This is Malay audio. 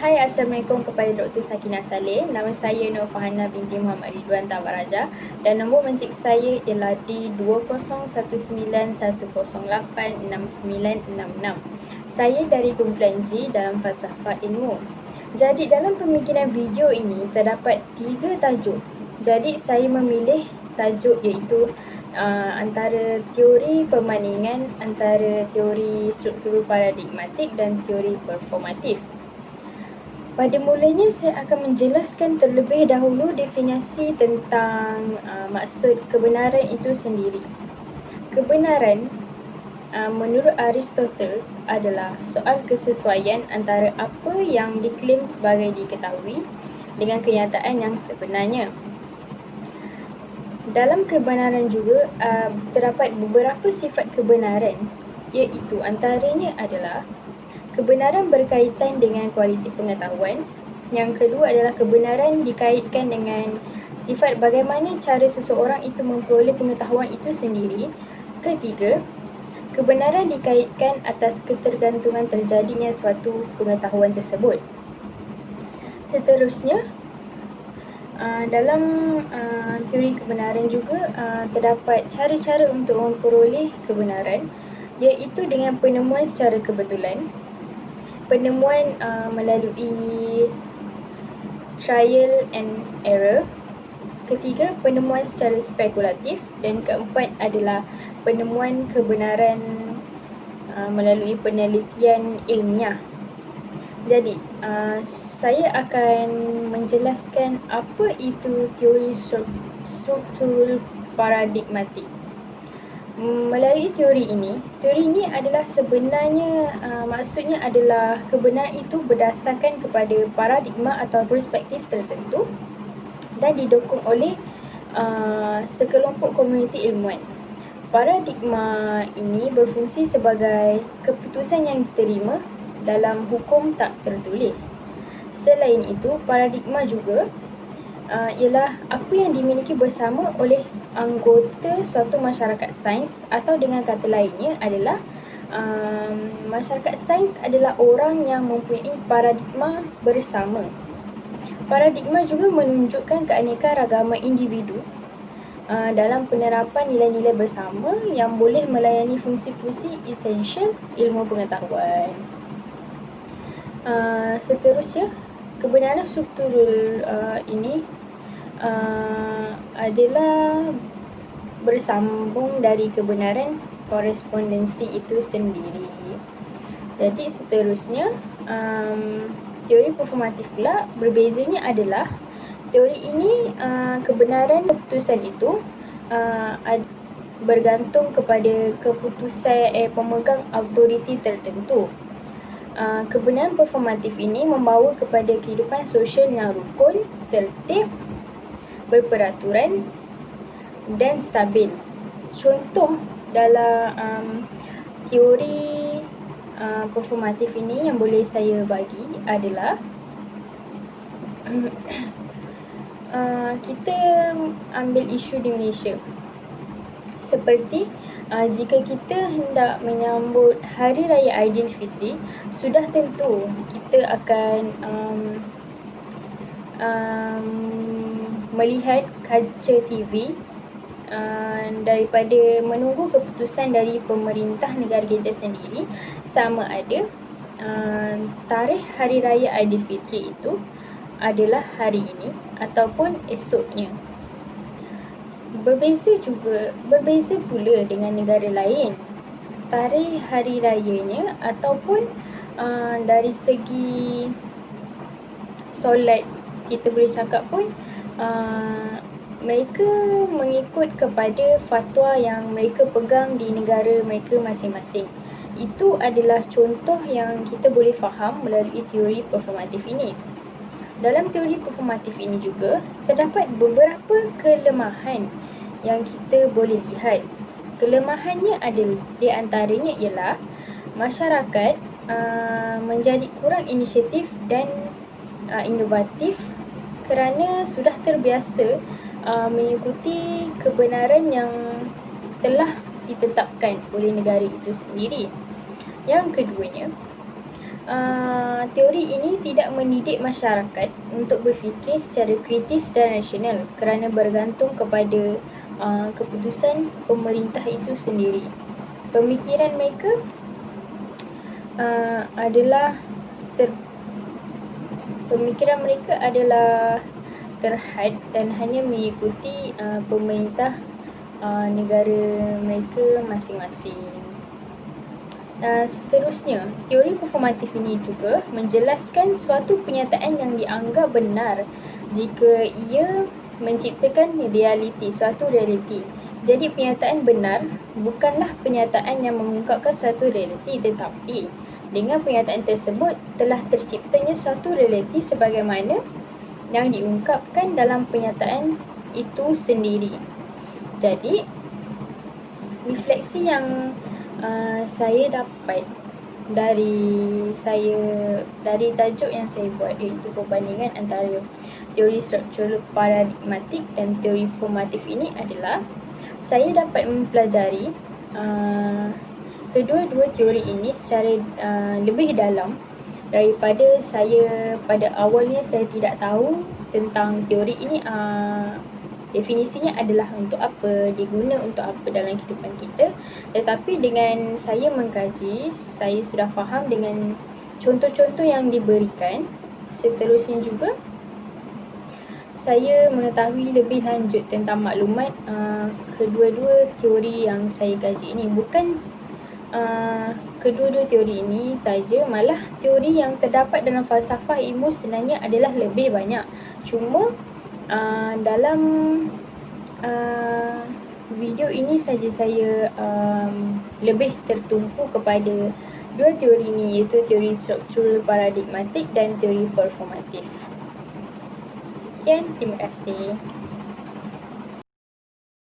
Hai, Assalamualaikum kepada Dr. Sakinah Saleh. Nama saya Nur Fahana binti Muhammad Ridwan Tawaraja dan nombor mencik saya ialah D201101086966. Saya dari kumpulan G dalam falsafah ilmu. Jadi dalam pemikiran video ini terdapat 3 tajuk. Jadi saya memilih tajuk iaitu antara teori perbandingan antara teori struktur paradigmatik dan teori performatif. Pada mulanya saya akan menjelaskan terlebih dahulu definisi tentang maksud kebenaran itu sendiri. Kebenaran menurut Aristoteles adalah soal kesesuaian antara apa yang diklaim sebagai diketahui dengan kenyataan yang sebenarnya. Dalam kebenaran juga terdapat beberapa sifat kebenaran, iaitu antaranya adalah kebenaran berkaitan dengan kualiti pengetahuan. Yang kedua adalah kebenaran dikaitkan dengan sifat bagaimana cara seseorang itu memperoleh pengetahuan itu sendiri. Ketiga, kebenaran dikaitkan atas ketergantungan terjadinya suatu pengetahuan tersebut. Seterusnya, dalam teori kebenaran juga terdapat cara-cara untuk memperoleh kebenaran, iaitu dengan penemuan secara kebetulan, penemuan melalui trial and error. Ketiga, penemuan secara spekulatif. Dan keempat adalah penemuan kebenaran melalui penelitian ilmiah. Jadi, saya akan menjelaskan apa itu teori struktur paradigmatik. Melalui teori ini adalah sebenarnya maksudnya adalah kebenaran itu berdasarkan kepada paradigma atau perspektif tertentu dan didukung oleh sekelompok komuniti ilmuwan. Paradigma ini berfungsi sebagai keputusan yang diterima dalam hukum tak tertulis. Selain itu, paradigma juga ialah apa yang dimiliki bersama oleh anggota suatu masyarakat sains, atau dengan kata lainnya adalah masyarakat sains adalah orang yang mempunyai paradigma bersama. Paradigma juga menunjukkan keanekaragaman individu dalam penerapan nilai-nilai bersama yang boleh melayani fungsi-fungsi esensial ilmu pengetahuan. Seterusnya, kebenaran struktural ini adalah bersambung dari kebenaran korespondensi itu sendiri. Jadi seterusnya, teori performatif pula berbezanya adalah teori ini kebenaran keputusan itu bergantung kepada keputusan pemegang autoriti tertentu. Kebenaran performatif ini membawa kepada kehidupan sosial yang rukun, tertib, berperaturan dan stabil. Contoh dalam teori performatif ini yang boleh saya bagi adalah kita ambil isu di Malaysia. Seperti jika kita hendak menyambut Hari Raya Aidilfitri, sudah tentu kita akan melihat kaca TV daripada menunggu keputusan dari pemerintah negara kita sendiri sama ada tarikh Hari Raya Aidilfitri itu adalah hari ini ataupun esoknya. Berbeza pula dengan negara lain. Tarikh hari rayanya ataupun dari segi solat kita boleh cakap pun mereka mengikut kepada fatwa yang mereka pegang di negara mereka masing-masing. Itu adalah contoh yang kita boleh faham melalui teori performatif ini. Dalam teori performatif ini juga terdapat beberapa kelemahan yang kita boleh lihat. Kelemahannya adalah di antaranya ialah masyarakat menjadi kurang inisiatif dan inovatif kerana sudah terbiasa mengikuti kebenaran yang telah ditetapkan oleh negara itu sendiri. Yang keduanya, teori ini tidak mendidik masyarakat untuk berfikir secara kritis dan rasional kerana bergantung kepada keputusan pemerintah itu sendiri. Pemikiran mereka terhad dan hanya mengikuti pemerintah negara mereka masing-masing. Seterusnya, teori performatif ini juga menjelaskan suatu penyataan yang dianggap benar jika ia menciptakan suatu realiti. Jadi penyataan benar bukanlah penyataan yang mengungkapkan suatu realiti, tetapi dengan penyataan tersebut telah terciptanya suatu realiti sebagaimana yang diungkapkan dalam penyataan itu sendiri. Jadi, refleksi yang saya dapat dari tajuk yang saya buat, iaitu perbandingan antara teori struktural paradigmatik dan teori formatif ini adalah saya dapat mempelajari kedua-dua teori ini secara lebih dalam daripada saya pada awalnya saya tidak tahu tentang teori ini. Definisinya adalah untuk apa, diguna untuk apa dalam kehidupan kita. Tetapi dengan saya mengkaji, saya sudah faham dengan contoh-contoh yang diberikan. Seterusnya juga, saya mengetahui lebih lanjut tentang maklumat kedua-dua teori yang saya kaji ini. Bukan kedua-dua teori ini saja, malah teori yang terdapat dalam falsafah ilmu sebenarnya adalah lebih banyak. Cuma dalam video ini saja saya lebih tertumpu kepada dua teori ini, iaitu teori struktural paradigmatik dan teori performatif. Sekian, terima kasih.